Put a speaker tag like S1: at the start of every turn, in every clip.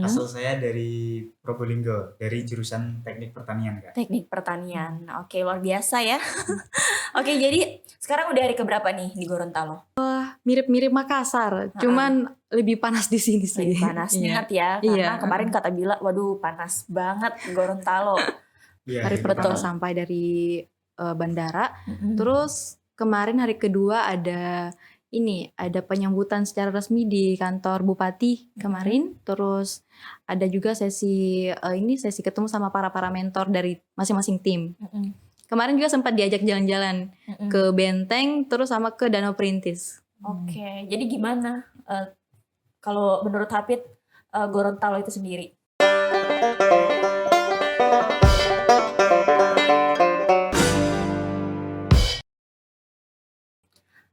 S1: Asal saya dari Probolinggo, dari jurusan Teknik Pertanian, Kak.
S2: Teknik pertanian. Oke, luar biasa ya. Oke, jadi sekarang udah hari keberapa nih di Gorontalo?
S3: Mirip-mirip Makassar, cuman lebih panas di sini sih.
S2: Lebih panas banget ya, karena kemarin kata Bila, waduh panas banget Gorontalo.
S1: Iya,
S3: Hari
S1: itu
S3: pertama
S1: panas.
S3: sampai dari bandara, terus kemarin hari kedua ada penyambutan secara resmi di kantor Bupati kemarin, terus ada juga sesi ketemu sama para mentor dari masing-masing tim. Kemarin juga sempat diajak jalan-jalan ke Benteng, terus sama ke Danau Perintis.
S2: Oke, jadi gimana kalau menurut Hafid Gorontalo itu sendiri?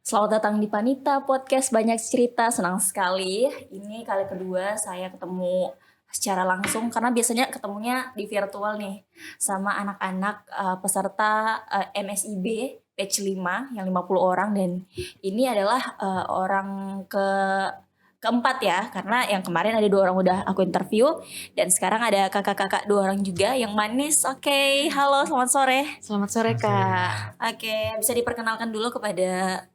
S2: Selamat datang di Panita Podcast Banyak Cerita, senang sekali. Ini kali kedua saya ketemu secara langsung karena biasanya ketemunya di virtual nih sama anak-anak peserta MSIB batch 5 yang 50 orang, dan ini adalah orang keempat ya, karena yang kemarin ada 2 orang udah aku interview dan sekarang ada kakak-kakak 2 orang juga yang manis. Oke, halo, selamat sore.
S3: Selamat sore, Kak.
S2: Oke, bisa diperkenalkan dulu kepada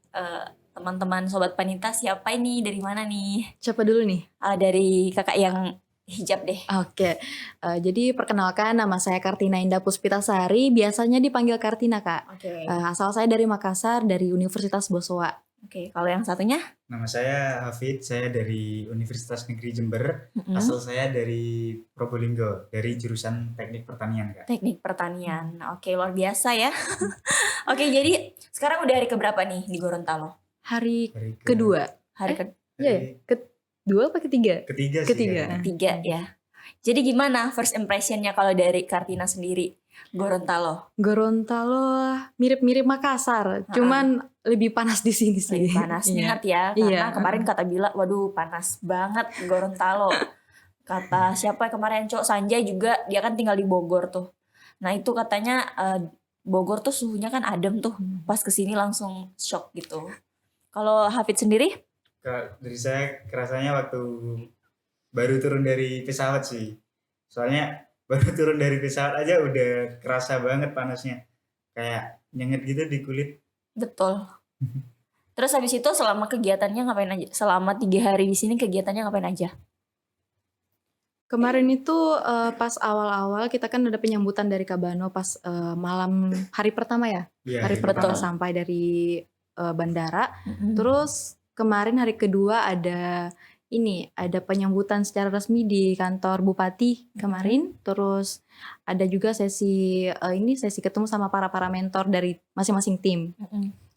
S2: teman-teman Sobat Panita, siapa ini, dari mana nih?
S3: Siapa dulu nih?
S2: Dari kakak yang hijab deh.
S3: Oke, jadi perkenalkan, nama saya Kartina Indah Puspitasari, biasanya dipanggil Kartina, Kak.
S2: Oke.
S3: Asal saya dari Makassar, dari Universitas Bosowa.
S2: Oke, kalau yang satunya?
S1: Nama saya Hafid, saya dari Universitas Negeri Jember. Asal saya dari Probolinggo, dari jurusan Teknik Pertanian, Kak.
S2: Teknik Pertanian. Oke, luar biasa ya. Oke, jadi sekarang udah hari keberapa nih di Gorontalo?
S3: Hari kedua. Kedua apa ketiga?
S1: Ketiga sih.
S2: Ketiga ya. Jadi gimana first impressionnya kalau dari Kartina sendiri Gorontalo?
S3: Gorontalo mirip-mirip Makassar, cuman lebih panas di sini sih.
S2: Lebih panas banget ya, karena kemarin kata Bila, waduh panas banget Gorontalo. Kata siapa kemarin, Cok Sanjay juga, dia kan tinggal di Bogor tuh. Nah itu katanya Bogor tuh suhunya kan adem tuh, pas kesini langsung shock gitu. Kalau Hafid sendiri?
S1: Dari saya kerasanya waktu baru turun dari pesawat sih. Soalnya baru turun dari pesawat aja udah kerasa banget panasnya. Kayak nyenget gitu di kulit.
S2: Betul. Terus habis itu selama kegiatannya ngapain aja? Selama 3 hari di sini kegiatannya ngapain aja?
S3: Kemarin itu pas awal-awal kita kan ada penyambutan dari Kabano pas malam hari pertama ya.
S1: Ya,
S3: hari pertama sampai dari bandara. Terus kemarin hari kedua ada penyambutan secara resmi di kantor Bupati kemarin. Terus ada juga sesi ketemu sama para mentor dari masing-masing tim.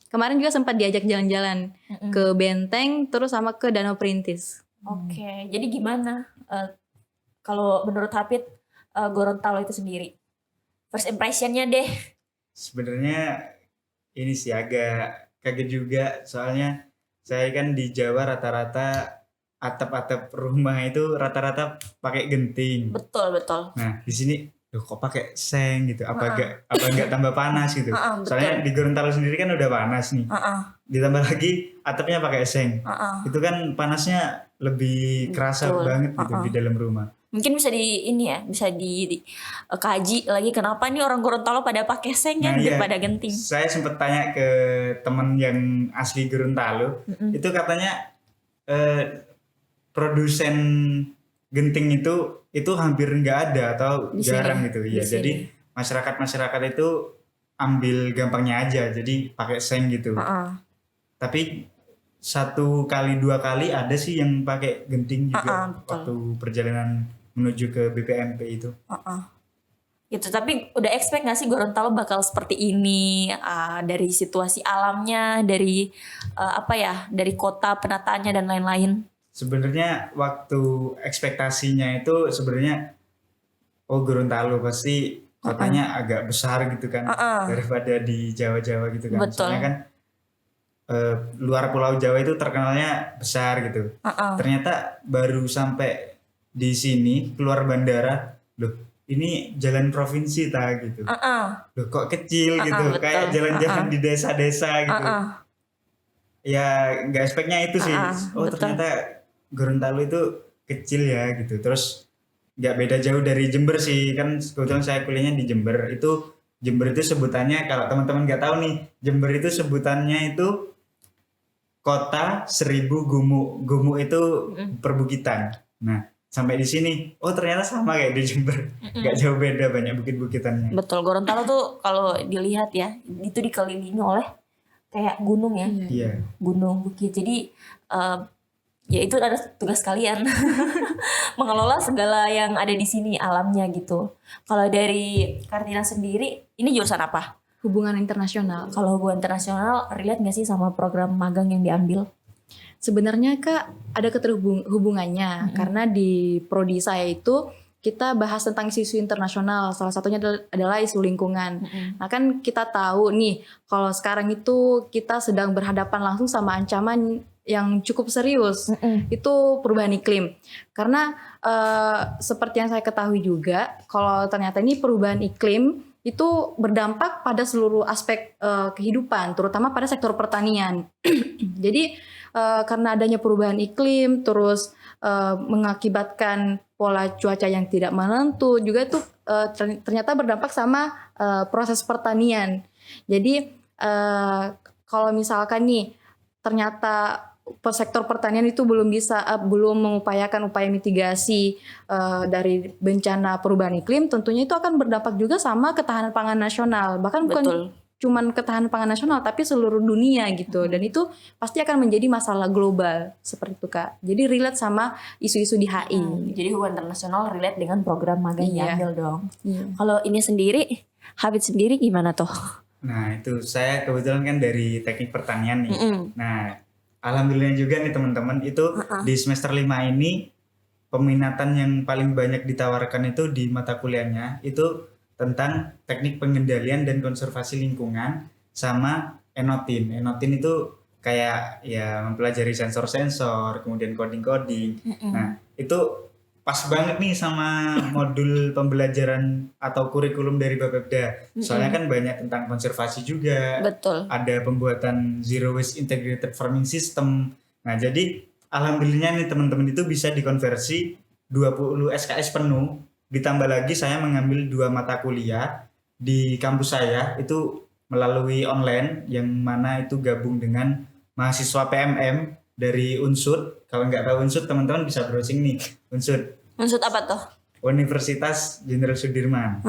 S3: Kemarin juga sempat diajak jalan-jalan ke Benteng, terus sama ke Danau Perintis.
S2: Oke, jadi gimana kalau menurut Hafid Gorontalo itu sendiri? First impressionnya deh.
S1: Sebenarnya ini sih agak kaget juga, soalnya saya kan di Jawa rata-rata atap-atap rumah itu rata-rata pakai genting.
S2: Betul.
S1: Nah di sini kok pakai seng gitu? Apa enggak tambah panas gitu? Soalnya di Gorontalo sendiri kan udah panas nih. Ditambah lagi atapnya pakai seng. Itu kan panasnya lebih kerasa banget gitu di dalam rumah.
S2: Mungkin bisa bisa dikaji lagi kenapa nih orang Gorontalo pada pakai seng daripada genting.
S1: Saya sempat tanya ke teman yang asli Gorontalo, itu katanya produsen genting itu hampir nggak ada atau jarang gitu ya. Jadi masyarakat itu ambil gampangnya aja, jadi pakai seng gitu. Tapi 1 kali 2 kali ada sih yang pakai genting juga waktu perjalanan menuju ke BPMP itu.
S2: Gitu, tapi udah expect nggak sih Gorontalo bakal seperti ini dari situasi alamnya, dari dari kota penataannya dan lain-lain?
S1: Sebenarnya waktu ekspektasinya itu sebenarnya Gorontalo pasti kotanya agak besar gitu kan daripada di Jawa-Jawa gitu kan.
S2: Betul.
S1: Soalnya kan luar Pulau Jawa itu terkenalnya besar gitu. Ternyata baru sampai di sini keluar bandara, loh ini jalan provinsi gitu. Loh kok kecil gitu,
S2: betul.
S1: kayak jalan-jalan di desa-desa gitu. Ya nggak expect-nya itu sih.
S2: Betul.
S1: Ternyata Gorontalo itu kecil ya gitu. Terus nggak beda jauh dari Jember sih, kan kebetulan saya kuliahnya di Jember. Jember itu sebutannya, kalau teman-teman nggak tahu nih, Jember itu sebutannya itu kota 1000 gumuk. Gumuk itu perbukitan. Nah, sampai di sini, oh ternyata sama kayak di Jember. Nggak jauh beda, banyak bukit-bukitannya.
S2: Betul, Gorontalo tuh kalau dilihat ya, itu dikelilingi oleh kayak gunung ya.
S1: Iya.
S2: Gunung, bukit. Jadi ya itu ada tugas kalian mengelola segala yang ada di sini, alamnya gitu. Kalau dari Kartina sendiri, ini jurusan apa?
S3: Hubungan internasional.
S2: Kalau hubungan internasional, relate nggak sih sama program magang yang diambil?
S3: Sebenarnya Kak ada keterhubungannya karena di prodi saya itu kita bahas tentang isu-isu internasional. Salah satunya adalah isu lingkungan. Nah kan kita tahu nih kalau sekarang itu kita sedang berhadapan langsung sama ancaman yang cukup serius, itu perubahan iklim. Karena seperti yang saya ketahui juga, kalau ternyata ini perubahan iklim itu berdampak pada seluruh aspek kehidupan, terutama pada sektor pertanian. Jadi karena adanya perubahan iklim, terus mengakibatkan pola cuaca yang tidak menentu, juga itu ternyata berdampak sama proses pertanian. Jadi kalau misalkan nih ternyata sektor pertanian itu belum mengupayakan upaya mitigasi dari bencana perubahan iklim, tentunya itu akan berdampak juga sama ketahanan pangan nasional. Bahkan bukan cuman ketahanan pangan nasional, tapi seluruh dunia gitu. Dan itu pasti akan menjadi masalah global seperti itu Kak. Jadi relate sama isu-isu di HI.
S2: Jadi hubungan internasional relate dengan program magang yang diambil dong. Kalau ini sendiri, Hafid sendiri gimana tuh?
S1: Nah itu saya kebetulan kan dari teknik pertanian nih. Nah alhamdulillah juga nih teman-teman, itu di semester 5 ini peminatan yang paling banyak ditawarkan itu di mata kuliahnya itu tentang teknik pengendalian dan konservasi lingkungan sama enotin. Enotin itu kayak ya mempelajari sensor-sensor, kemudian coding-coding. Nah itu pas banget nih sama modul pembelajaran atau kurikulum dari Bapepda. Soalnya kan banyak tentang konservasi juga.
S2: Betul.
S1: Ada pembuatan zero waste integrated farming system. Nah, jadi alhamdulillah nih teman-teman itu bisa dikonversi 20 SKS penuh. Ditambah lagi saya mengambil 2 mata kuliah di kampus saya itu melalui online, yang mana itu gabung dengan mahasiswa PMM dari Unsud. Kalau nggak tahu Unsud, teman-teman bisa browsing nih. Unsud
S2: apa tuh?
S1: Universitas Jenderal Sudirman.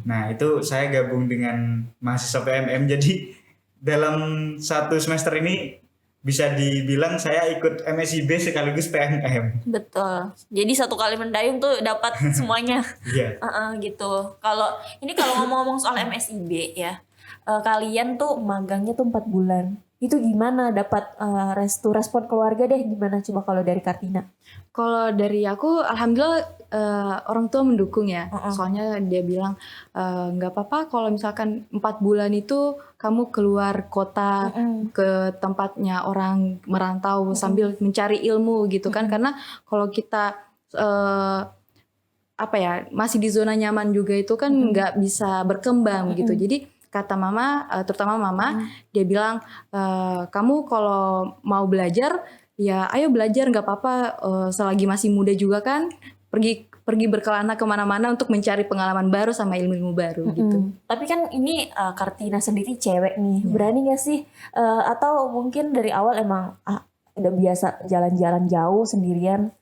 S1: Nah itu saya gabung dengan mahasiswa PMM. Jadi dalam 1 semester ini bisa dibilang saya ikut MSIB sekaligus PMM.
S2: Betul. Jadi 1 kali mendayung tuh dapat semuanya.
S1: Iya.
S2: Gitu. Kalau ngomong-ngomong soal MSIB ya, kalian tuh magangnya tuh 4 bulan. Itu gimana dapat respon keluarga deh, gimana coba kalau dari Kartina?
S3: Kalau dari aku alhamdulillah orang tua mendukung ya. Soalnya dia bilang nggak apa-apa kalau misalkan 4 bulan itu kamu keluar kota ke tempatnya orang merantau sambil mencari ilmu gitu kan. Karena kalau kita masih di zona nyaman juga itu kan nggak bisa berkembang gitu. Jadi kata mama, terutama mama, dia bilang kamu kalau mau belajar ya ayo belajar, nggak apa-apa, selagi masih muda juga kan, pergi berkelana kemana-mana untuk mencari pengalaman baru sama ilmu-ilmu baru gitu.
S2: Tapi kan ini Kartina sendiri cewek nih, berani gak sih? Atau mungkin dari awal emang udah biasa jalan-jalan jauh sendirian?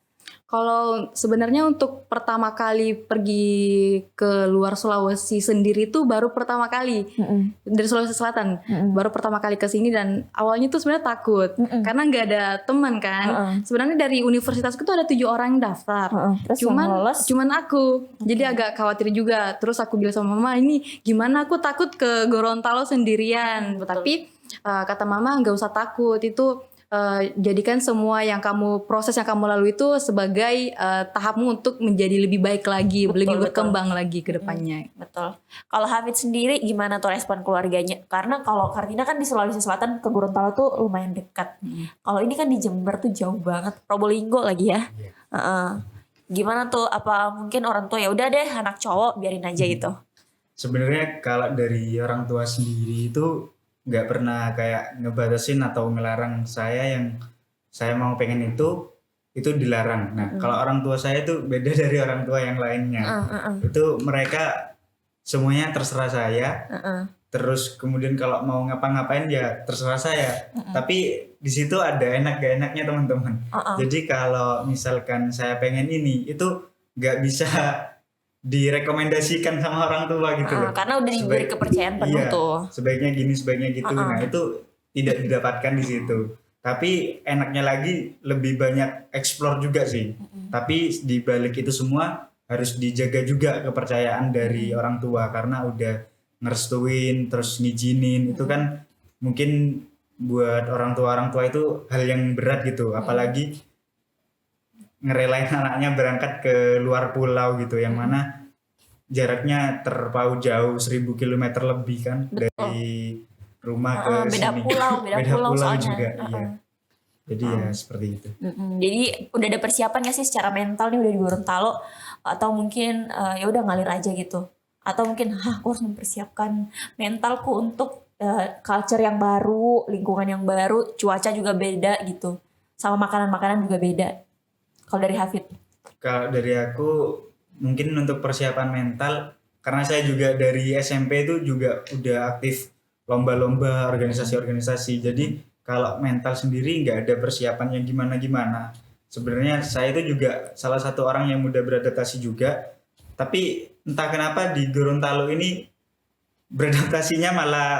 S3: Kalau sebenarnya untuk pertama kali pergi ke luar Sulawesi sendiri tuh baru pertama kali dari Sulawesi Selatan, baru pertama kali ke sini, dan awalnya tuh sebenarnya takut karena nggak ada teman kan. Sebenarnya dari universitasku tuh ada 7 orang yang daftar, cuman aku, jadi agak khawatir juga. Terus aku bilang sama mama, ini gimana, aku takut ke Gorontalo sendirian. Tapi kata mama nggak usah takut, itu jadikan semua proses yang kamu lalui itu sebagai tahapmu untuk menjadi lebih baik lagi, lebih berkembang lagi ke depannya.
S2: Betul. Kalau Hafid sendiri gimana tuh respon keluarganya? Karena kalau Kartina kan di Sulawesi Selatan ke Gorontalo tuh lumayan dekat. Kalau ini kan di Jember tuh jauh banget, Probolinggo lagi ya. Gimana tuh? Apa mungkin orang tua ya udah deh anak cowok biarin aja gitu?
S1: Sebenarnya kalau dari orang tua sendiri itu nggak pernah kayak ngebatasin atau ngelarang saya yang saya mau pengen itu itu dilarang. Nah, kalau orang tua saya itu beda dari orang tua yang lainnya. Itu mereka semuanya terserah saya. Terus kemudian kalau mau ngapa-ngapain ya terserah saya. Tapi di situ ada enak gak enaknya teman-teman. Jadi kalau misalkan saya pengen ini, itu nggak bisa direkomendasikan sama orang tua gitu loh.
S2: Karena udah diberi kepercayaan penuh tuh.
S1: Sebaiknya gini, sebaiknya gitu. Nah itu tidak didapatkan di situ. Tapi enaknya lagi lebih banyak explore juga sih. Tapi di balik itu semua harus dijaga juga kepercayaan dari orang tua karena udah ngerestuin terus ngizinin itu kan mungkin buat orang tua itu hal yang berat gitu. Apalagi ngerelain anaknya berangkat ke luar pulau gitu yang mana jaraknya terpaut jauh 1000 km lebih kan. Betul. Dari rumah ke
S2: beda
S1: sini.
S2: Beda pulau soalnya.
S1: Juga iya. Jadi ya seperti itu.
S2: Jadi udah ada persiapan gak sih secara mental nih udah di Gorontalo atau mungkin ya udah ngalir aja gitu atau mungkin aku harus mempersiapkan mentalku untuk culture yang baru, lingkungan yang baru, cuaca juga beda gitu sama makanan-makanan juga beda. Kalau dari Hafid?
S1: Kalau dari aku mungkin untuk persiapan mental karena saya juga dari SMP itu juga udah aktif lomba-lomba organisasi-organisasi. Jadi kalau mental sendiri nggak ada persiapan yang gimana-gimana. Sebenarnya saya itu juga salah satu orang yang mudah beradaptasi juga. Tapi entah kenapa di Gorontalo ini beradaptasinya malah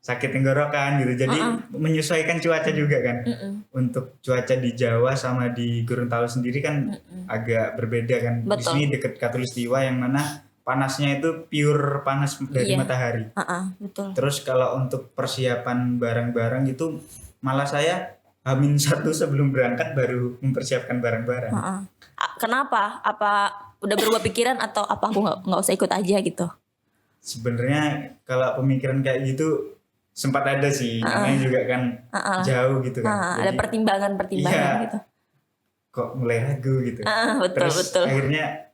S1: sakit tenggorokan gitu. Jadi menyesuaikan cuaca juga kan. Untuk cuaca di Jawa sama di Gorontalo sendiri kan agak berbeda kan. Betul. Di sini dekat Katulistiwa yang mana panasnya itu pure panas dari matahari.
S2: Betul.
S1: Terus kalau untuk persiapan barang-barang itu malah saya H-1 sebelum berangkat baru mempersiapkan barang-barang.
S2: Kenapa? Apa udah berubah pikiran atau apa aku nggak usah ikut aja gitu?
S1: Sebenarnya kalau pemikiran kayak gitu sempat ada sih, namanya juga kan jauh gitu kan.
S2: Jadi, ada pertimbangan gitu.
S1: Kok mulai ragu gitu. Terus akhirnya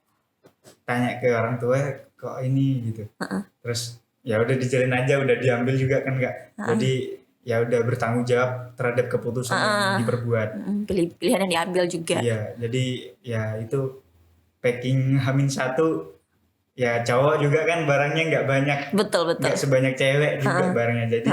S1: tanya ke orang tua, kok ini gitu. Terus ya udah dijalin aja, udah diambil juga kan Kak. Jadi ya udah bertanggung jawab terhadap keputusan yang diperbuat.
S2: Pilihan yang diambil juga.
S1: Iya, jadi ya itu packing H-1 ya cowok juga kan barangnya nggak banyak.
S2: Betul.
S1: Nggak sebanyak cewek juga barangnya. Jadi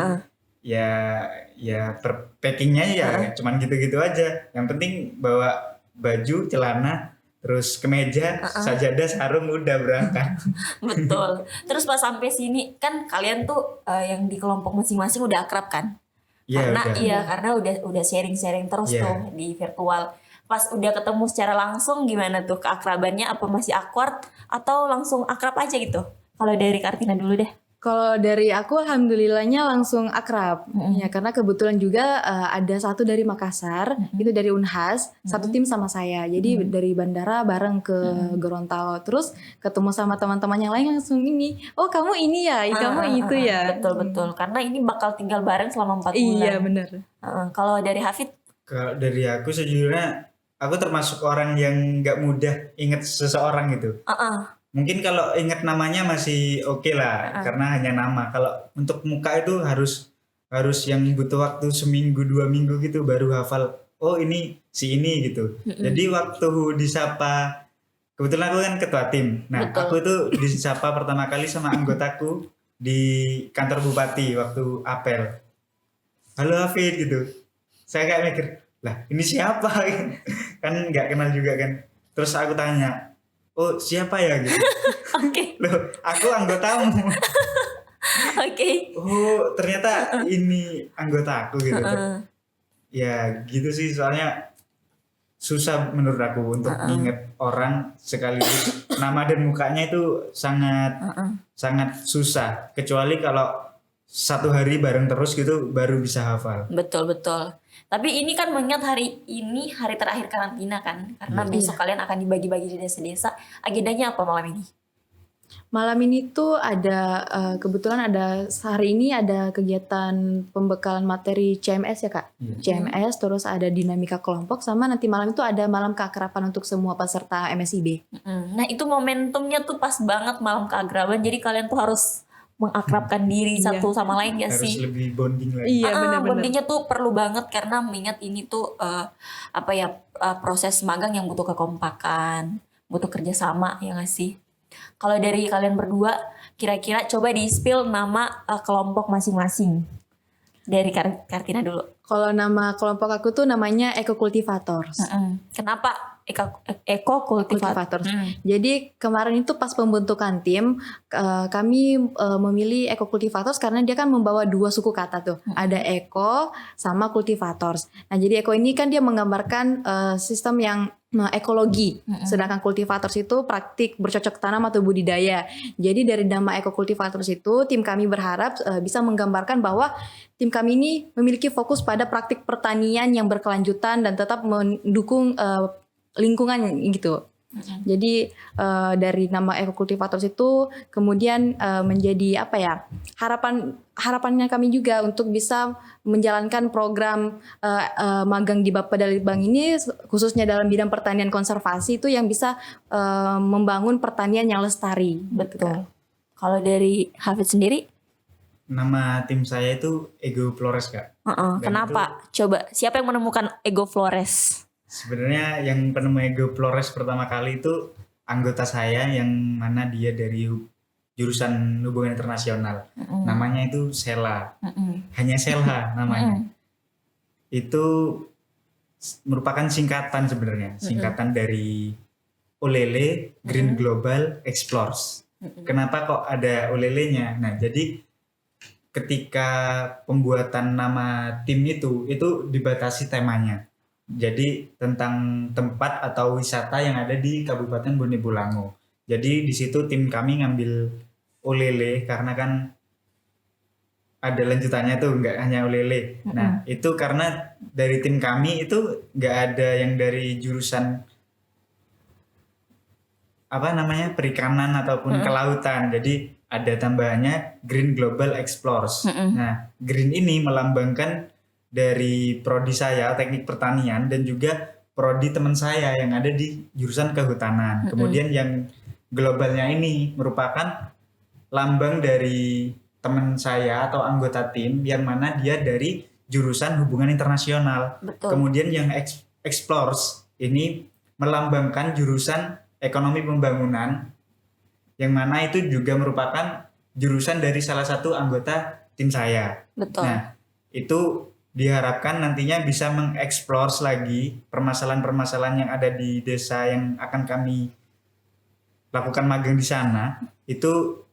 S1: ya packingnya ya cuman gitu-gitu aja. Yang penting bawa baju, celana, terus kemeja, sajadah, sarung udah berangkat.
S2: Betul. Terus pas sampai sini kan kalian tuh yang di kelompok masing-masing udah akrab kan? Karena udah sharing-sharing terus tuh di virtual. Pas udah ketemu secara langsung gimana tuh keakrabannya? Apa masih awkward atau langsung akrab aja gitu? Kalau dari Kartina dulu deh.
S3: Kalau dari aku alhamdulillahnya langsung akrab. Ya karena kebetulan juga ada satu dari Makassar, itu dari Unhas, satu tim sama saya. Jadi dari bandara bareng ke Gorontalo. Terus ketemu sama teman-teman yang lain langsung ini, oh kamu ini ya, kamu itu ya.
S2: Betul. Karena ini bakal tinggal bareng selama 4 bulan.
S3: Iya benar.
S2: Kalau dari Hafid?
S1: Kalau dari aku sejujurnya aku termasuk orang yang nggak mudah inget seseorang gitu. Mungkin kalau ingat namanya masih oke lah karena hanya nama. Kalau untuk muka itu harus yang butuh waktu seminggu 2 minggu gitu baru hafal. Oh ini si ini gitu. Jadi waktu disapa, kebetulan aku kan ketua tim. Nah aku itu disapa pertama kali sama anggotaku di kantor bupati waktu apel. Halo Hafid gitu. Saya kayak mikir, lah ini siapa? Kan nggak kenal juga kan. Terus aku tanya, oh siapa ya gitu. Loh aku anggotamu. Oh ternyata ini anggota aku gitu. Ya gitu sih soalnya susah menurut aku untuk inget orang sekaligus nama dan mukanya itu sangat susah. Kecuali kalau 1 hari bareng terus gitu baru bisa hafal.
S2: Betul. Tapi ini kan mengingat hari ini hari terakhir karantina kan. Karena besok kalian akan dibagi-bagi di desa-desa. Agendanya apa malam ini?
S3: Malam ini tuh ada kebetulan hari ini ada kegiatan pembekalan materi CMS ya Kak. CMS terus ada dinamika kelompok sama nanti malam itu ada malam keakraban untuk semua peserta MSIB.
S2: Nah itu momentumnya tuh pas banget malam keakraban. Jadi kalian tuh harus mengakrabkan diri satu sama lain gak sih?
S1: Harus lebih bonding lagi.
S3: Iya benar-benar.
S2: Bondingnya tuh perlu banget karena mengingat ini tuh proses magang yang butuh kekompakan, butuh kerjasama, ya nggak sih? Kalau dari kalian berdua, kira-kira coba di-spill nama kelompok masing-masing. Dari Kartina dulu.
S3: Kalau nama kelompok aku tuh namanya Eco Cultivators.
S2: Kenapa Eco Cultivators?
S3: Jadi kemarin itu pas pembentukan tim, kami memilih Eco Cultivators karena dia kan membawa dua suku kata tuh. Ada Eco sama Cultivators. Nah jadi Eco ini kan dia menggambarkan sistem yang ekologi, sedangkan cultivators itu praktik bercocok tanam atau budidaya. Jadi dari nama Eco Cultivators itu tim kami berharap bisa menggambarkan bahwa tim kami ini memiliki fokus pada praktik pertanian yang berkelanjutan dan tetap mendukung lingkungan gitu. Jadi dari nama Eco Cultivators itu kemudian menjadi apa ya, harapannya kami juga untuk bisa menjalankan program magang di Bapeda Litbang ini khususnya dalam bidang pertanian konservasi itu yang bisa membangun pertanian yang lestari.
S2: Betul. Kalau dari Hafid sendiri?
S1: Nama tim saya itu Ego Flores, Kak.
S2: Kenapa? Coba siapa yang menemukan Ego Flores?
S1: Sebenarnya yang penemu Ego Flores pertama kali itu anggota saya yang mana dia dari jurusan hubungan internasional. Namanya itu Sela. Hanya Sela namanya. Itu merupakan singkatan sebenarnya. Singkatan dari OLELE Green Global Explores. Kenapa kok ada OLELE-nya? Nah, jadi ketika pembuatan nama tim itu dibatasi temanya. Jadi tentang tempat atau wisata yang ada di Kabupaten Bone Bolango. Jadi di situ tim kami ngambil OLELE karena kan ada lanjutannya tuh, nggak hanya OLELE. Nah itu karena dari tim kami itu nggak ada yang dari jurusan perikanan ataupun kelautan. Jadi ada tambahannya Green Global Explores. Nah green ini melambangkan dari prodi saya teknik pertanian dan juga prodi teman saya yang ada di jurusan kehutanan. Kemudian yang globalnya ini merupakan lambang dari teman saya atau anggota tim yang mana dia dari jurusan hubungan internasional.
S2: Betul.
S1: Kemudian yang explores ini melambangkan jurusan ekonomi pembangunan yang mana itu juga merupakan jurusan dari salah satu anggota tim saya.
S2: Betul.
S1: Nah, itu diharapkan nantinya bisa mengeksplor lagi permasalahan-permasalahan yang ada di desa yang akan kami lakukan magang di sana, itu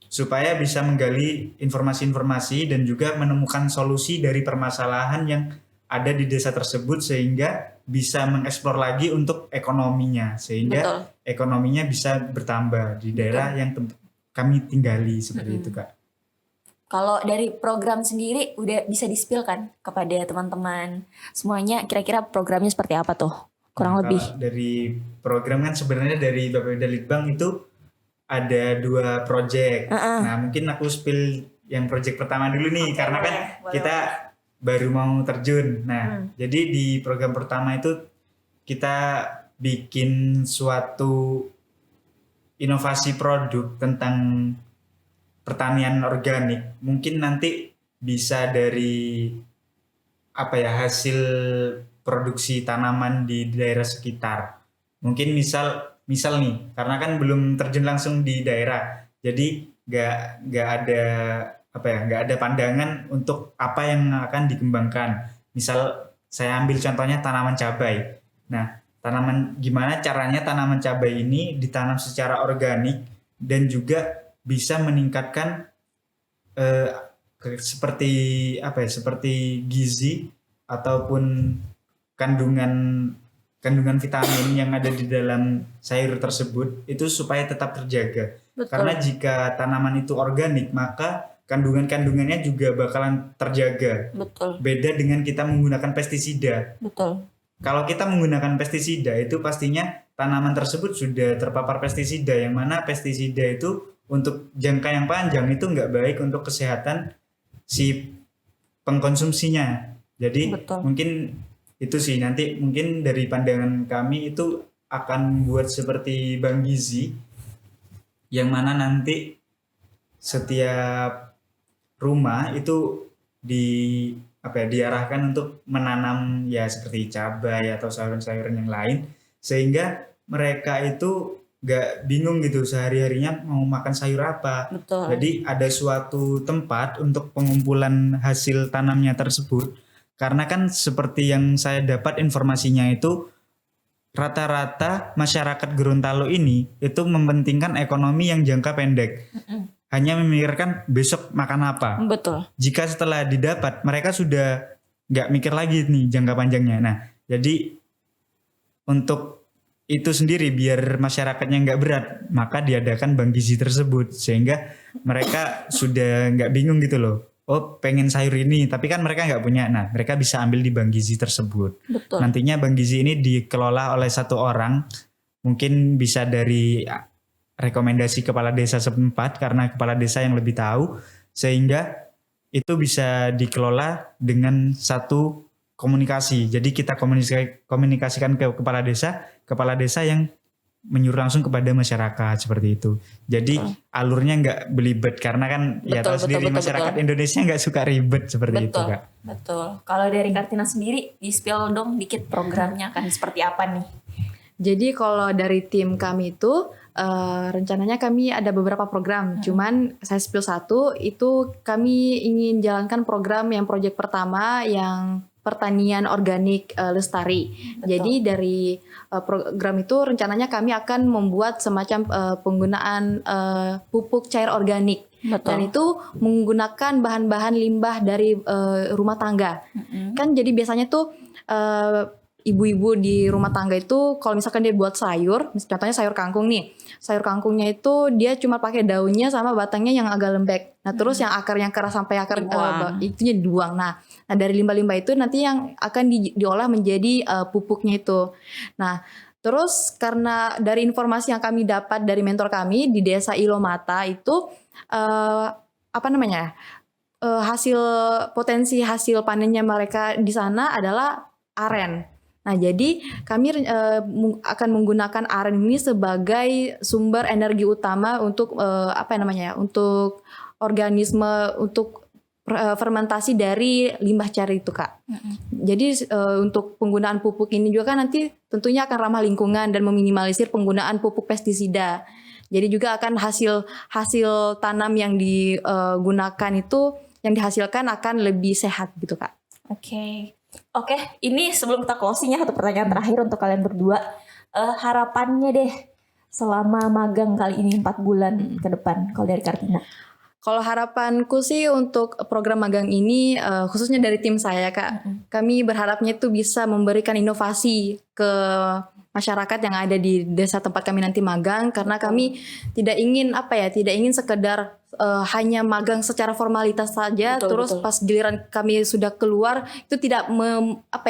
S1: supaya bisa menggali informasi-informasi dan juga menemukan solusi dari permasalahan yang ada di desa tersebut sehingga bisa mengeksplor lagi untuk ekonominya, sehingga ekonominya bisa bertambah di daerah yang kami tinggali seperti itu, Kak.
S2: Kalau dari program sendiri udah bisa di-spill kan kepada teman-teman semuanya, kira-kira programnya seperti apa tuh? Kurang lebih.
S1: Dari program kan sebenarnya dari Bapeda Litbang itu ada 2 project. Nah mungkin aku spill yang project pertama dulu nih, karena kan kita baru mau terjun. Nah jadi di program pertama itu kita bikin suatu inovasi produk tentang pertanian organik. Mungkin nanti bisa dari hasil produksi tanaman di daerah sekitar. Mungkin misal nih, karena kan belum terjun langsung di daerah, jadi nggak ada pandangan untuk apa yang akan dikembangkan. Misal saya ambil contohnya tanaman cabai. Nah, gimana caranya tanaman cabai ini ditanam secara organik dan juga bisa meningkatkan seperti gizi ataupun kandungan vitamin yang ada di dalam sayur tersebut itu supaya tetap terjaga.
S2: Betul.
S1: Karena jika tanaman itu organik, maka kandungannya juga bakalan terjaga.
S2: Betul.
S1: Beda dengan kita menggunakan pestisida.
S2: Betul.
S1: Kalau kita menggunakan pestisida itu pastinya tanaman tersebut sudah terpapar pestisida, yang mana pestisida itu untuk jangka yang panjang itu nggak baik untuk kesehatan si pengkonsumsinya. Jadi mungkin itu sih, nanti mungkin dari pandangan kami itu akan buat seperti bank gizi, yang mana nanti setiap rumah itu diarahkan untuk menanam ya seperti cabai atau sayuran-sayuran yang lain, sehingga mereka itu nggak bingung gitu sehari-harinya mau makan sayur apa.
S2: Betul.
S1: Jadi ada suatu tempat untuk pengumpulan hasil tanamnya tersebut. Karena kan seperti yang saya dapat informasinya itu, rata-rata masyarakat Gorontalo ini itu mementingkan ekonomi yang jangka pendek. Hanya memikirkan besok makan apa.
S2: Betul.
S1: Jika setelah didapat, mereka sudah nggak mikir lagi nih jangka panjangnya. Nah, jadi untuk itu sendiri biar masyarakatnya nggak berat, maka diadakan bank gizi tersebut sehingga mereka sudah nggak bingung gitu loh. Oh, pengen sayur ini, tapi kan mereka nggak punya. Nah, mereka bisa ambil di bank gizi tersebut.
S2: Betul.
S1: Nantinya bank gizi ini dikelola oleh satu orang, mungkin bisa dari rekomendasi kepala desa setempat karena kepala desa yang lebih tahu, sehingga itu bisa dikelola dengan satu komunikasi. Jadi kita komunikasikan ke kepala desa yang menyuruh langsung kepada masyarakat seperti itu. Jadi alurnya nggak belibet karena kan ya tahu sendiri masyarakat Indonesia nggak suka ribet seperti itu, Kak.
S2: Betul. Kalau dari Kartina sendiri, di-spill dong dikit programnya akan seperti apa nih?
S3: Jadi kalau dari tim kami itu rencananya kami ada beberapa program. Cuman saya spill satu, itu kami ingin jalankan program yang proyek pertama yang pertanian organik lestari.
S2: Betul.
S3: Jadi dari program itu rencananya kami akan membuat semacam penggunaan pupuk cair organik.
S2: Betul.
S3: Dan itu menggunakan bahan-bahan limbah dari rumah tangga. Kan jadi biasanya tuh ibu-ibu di rumah tangga itu kalau misalkan dia buat sayur, contohnya sayur kangkung nih. Sayur kangkungnya itu dia cuma pakai daunnya sama batangnya yang agak lembek. Nah, terus yang akar yang keras sampai akar itunya dibuang. Nah, dari limbah-limbah itu nanti yang akan diolah menjadi pupuknya itu. Nah, terus karena dari informasi yang kami dapat dari mentor kami di Desa Ilomata itu potensi hasil panennya mereka di sana adalah aren. Nah, jadi kami akan menggunakan aren ini sebagai sumber energi utama untuk untuk organisme untuk fermentasi dari limbah cair itu, Kak. Jadi untuk penggunaan pupuk ini juga kan nanti tentunya akan ramah lingkungan dan meminimalisir penggunaan pupuk pestisida. Jadi juga akan hasil tanam yang digunakan itu yang dihasilkan akan lebih sehat gitu, Kak.
S2: Oke, ini sebelum kita closing ya, satu pertanyaan terakhir untuk kalian berdua. Harapannya deh selama magang kali ini 4 bulan ke depan, kalau dari Kartina.
S3: Kalau harapanku sih untuk program magang ini, khususnya dari tim saya, Kak, kami berharapnya itu bisa memberikan inovasi ke masyarakat yang ada di desa tempat kami nanti magang, karena kami tidak ingin sekedar hanya magang secara formalitas saja, pas giliran kami sudah keluar itu tidak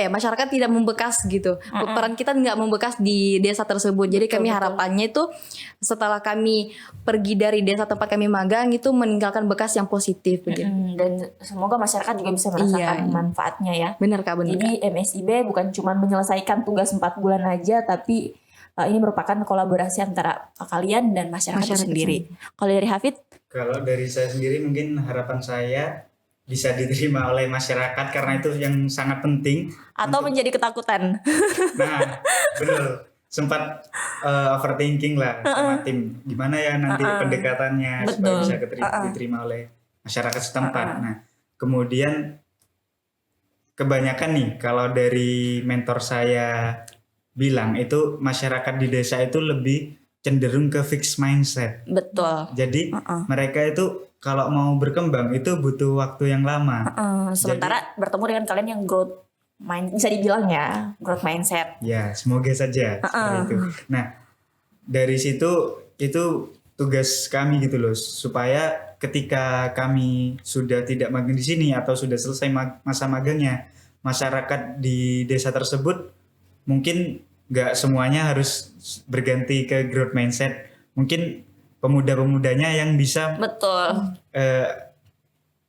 S3: masyarakat tidak membekas gitu. Peran kita nggak membekas di desa tersebut. Jadi kami harapannya itu setelah kami pergi dari desa tempat kami magang itu meninggalkan bekas yang positif begitu.
S2: Dan semoga masyarakat juga bisa merasakan manfaatnya ya.
S3: Benar, Kak, benar.
S2: Jadi MSIB bukan cuma menyelesaikan tugas 4 bulan aja, tapi ini merupakan kolaborasi antara kalian dan masyarakat sendiri. Kalau dari Hafid?
S1: Kalau dari saya sendiri mungkin harapan saya bisa diterima oleh masyarakat karena itu yang sangat penting.
S2: Atau menjadi ketakutan.
S1: Nah, benar. Sempat overthinking lah sama tim. Gimana ya nanti pendekatannya supaya bisa diterima oleh masyarakat setempat. Nah, kemudian kebanyakan nih kalau dari mentor saya bilang itu masyarakat di desa itu lebih cenderung ke fixed mindset.
S2: Betul.
S1: Jadi mereka itu kalau mau berkembang itu butuh waktu yang lama.
S2: Sementara bertemu dengan kalian yang bisa dibilang ya growth mindset.
S1: Ya, semoga saja seperti itu. Nah, dari situ itu tugas kami gitu loh, supaya ketika kami sudah tidak magang di sini atau sudah selesai masa magangnya, masyarakat di desa tersebut mungkin nggak semuanya harus berganti ke growth mindset. Mungkin pemuda-pemudanya yang bisa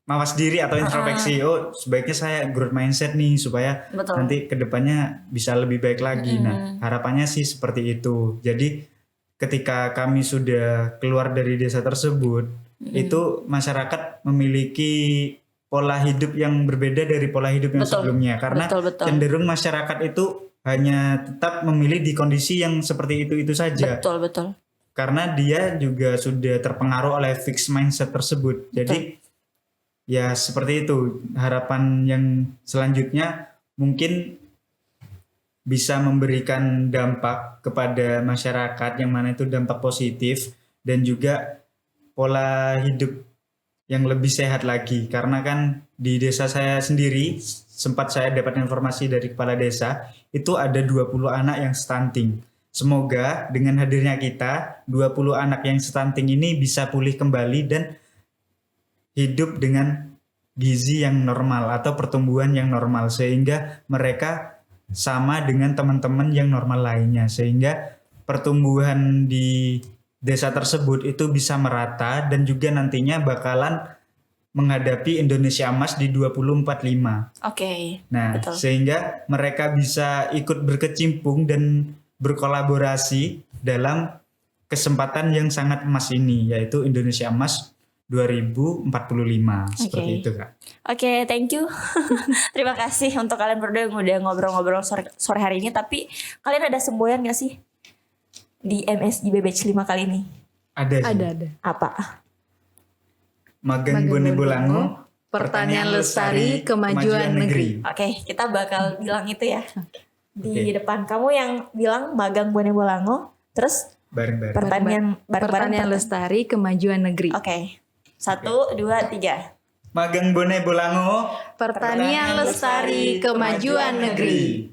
S1: mawas diri atau introspeksi. Oh, sebaiknya saya growth mindset nih supaya nanti kedepannya bisa lebih baik lagi. Nah, harapannya sih seperti itu. Jadi ketika kami sudah keluar dari desa tersebut, itu masyarakat memiliki pola hidup yang berbeda dari pola hidup yang sebelumnya, karena cenderung masyarakat itu hanya tetap memilih di kondisi yang seperti itu saja.
S2: Betul.
S1: Karena dia juga sudah terpengaruh oleh fixed mindset tersebut. Jadi ya seperti itu. Harapan yang selanjutnya mungkin bisa memberikan dampak kepada masyarakat yang mana itu dampak positif dan juga pola hidup yang lebih sehat lagi. Karena kan di desa saya sendiri sempat saya dapat informasi dari kepala desa itu ada 20 anak yang stunting. Semoga dengan hadirnya kita 20 anak yang stunting ini bisa pulih kembali dan hidup dengan gizi yang normal atau pertumbuhan yang normal sehingga mereka sama dengan teman-teman yang normal lainnya, sehingga pertumbuhan di desa tersebut itu bisa merata dan juga nantinya bakalan menghadapi Indonesia Emas di 2045. Nah, betul. Sehingga mereka bisa ikut berkecimpung dan berkolaborasi dalam kesempatan yang sangat emas ini, yaitu Indonesia Emas 2045. Seperti itu, Kak.
S2: Oke, thank you. Terima kasih untuk kalian berdua yang udah ngobrol-ngobrol sore hari ini. Tapi kalian ada semboyan gak sih di MSI BBH 5 kali ini?
S1: Ada.
S2: Apa?
S1: Magang Bone Bolango,
S3: pertanian lestari, kemajuan negeri.
S2: Oke, kita bakal bilang itu ya. Di depan kamu yang bilang magang Bone Bolango, terus
S1: bareng-bareng.
S3: Pertanian lestari, kemajuan negeri.
S2: Oke. 1, 2, 3.
S1: Magang Bone Bolango,
S3: pertanian lestari, kemajuan negeri.